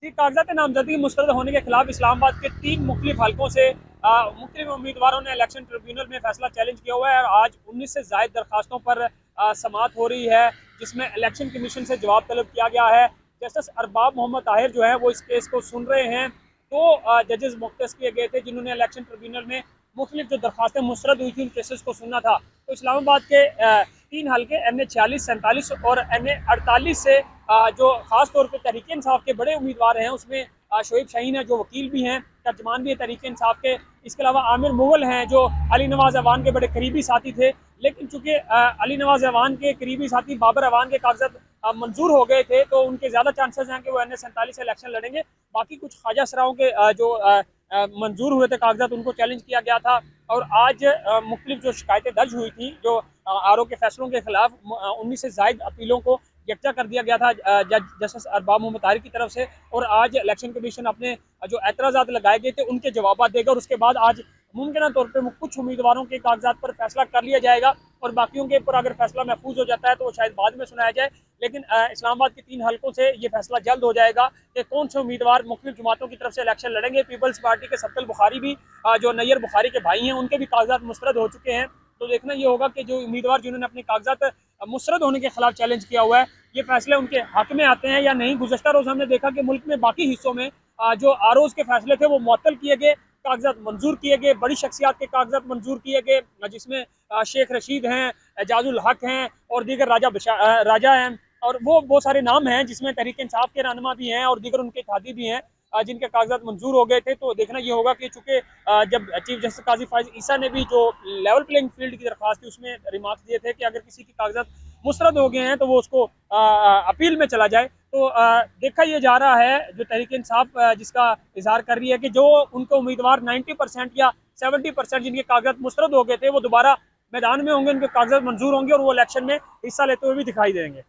कागजात नामजदगी मुस्तरद होने के खिलाफ इस्लामाबाद के 3 मुख्तलिफ हलकों से मुख्तलिफ उम्मीदवारों ने इलेक्शन ट्रिब्यूनल में फैसला चैलेंज किया हुआ है और आज 19 से जायद दरखास्तों पर समाअत हो रही है, जिसमें इलेक्शन कमीशन से जवाब तलब किया गया है। जस्टिस अरबाब मोहम्मद ताहिर जो है वो इस केस को सुन रहे हैं। तो जजेस मुख्तस किए गए थे जिन्होंने इलेक्शन ट्रिब्यूनल में मुख्तलिफ जो दरखास्तें मुस्तरद हुई थी उन केसेस को सुनना था। तो इस्लामाबाद के 3 हल्के NA 46, 47 और NA 48 से जो खास तौर पर तहरीक इंसाफ के बड़े उम्मीदवार हैं उसमें शोएब शाहीन है जो वकील भी हैं, तर्जमान भी है तहरीक इंसाफ के। इसके अलावा आमिर मुगल हैं जो अली नवाज अवान के बड़े करीबी साथी थे, लेकिन चूंकि अली नवाज अवान के करीबी साथी बाबर अवान के कागजात मंजूर हो गए थे तो उनके ज़्यादा चांसेस हैं कि वो NA 47 से इलेक्शन लड़ेंगे। बाकी कुछ ख्वाजा सराओं के जो मंजूर हुए थे कागजात उनको चैलेंज किया गया था। और आज मुख्तलिफ जो शिकायतें दर्ज हुई थी जो RO के फैसलों के खिलाफ 19 से जायद अपीलों को यकजा कर दिया गया था जज जस्टिस अरबाब मोहम्मद ताहिर की तरफ से। और आज इलेक्शन कमीशन अपने जो एतराज़ात लगाए गए थे उनके जवाब देगा और उसके बाद आज मुमकिन तौर पर कुछ उम्मीदवारों के कागजात पर फैसला कर लिया जाएगा और बाकियों के ऊपर अगर फैसला महफूज हो जाता है तो वो शायद बाद में सुनाया जाए। लेकिन इस्लामाबाद के 3 हलकों से ये फैसला जल्द हो जाएगा कि कौन से उम्मीदवार मुख्तलिफ जमातों की तरफ से इलेक्शन लड़ेंगे। पीपल्स पार्टी के सत्तल बुखारी भी जो नैयर बुखारी के भाई हैं उनके भी कागजात मुस्तरद हो चुके हैं। तो देखना ये होगा कि जो उम्मीदवार जिन्होंने अपने कागजात मुस्तरद होने के खिलाफ चैलेंज किया हुआ है ये फैसले उनके हक में आते हैं या नहीं। गुज़श्ता रोज़ हमने देखा कि मुल्क में बाकी हिस्सों में जो ROs के फैसले थे वो मुअत्तल किए गए, कागजात मंजूर किए गए, बड़ी शख्सियात के कागजात मंजूर किए गए, जिसमें शेख रशीद हैं, एजाजुल हक हैं और दीगर राजा हैं और वो बहुत सारे नाम हैं जिसमें तहरीक इंसाफ के रहनुमा भी हैं और दीगर उनके इत्तेहादी भी हैं जिनके कागजात मंजूर हो गए थे। तो देखना ये होगा कि चूँकि जब चीफ जस्टिस काजी फाइज ईसा ने भी जो लेवल प्लेइंग फील्ड की दरख्वास्त थी उसमें रिमार्क्स दिए थे कि अगर किसी के कागजात मुस्तरद हो गए हैं तो वो उसको अपील में चला जाए। तो देखा ये जा रहा है जो तहरीक इंसाफ जिसका इजहार कर रही है कि जो उनके उम्मीदवार 90% या 70% जिनके कागजात मुस्तरद हो गए थे वो दोबारा मैदान में होंगे, उनके कागजात मंजूर होंगे और वो इलेक्शन में हिस्सा लेते हुए भी दिखाई देंगे।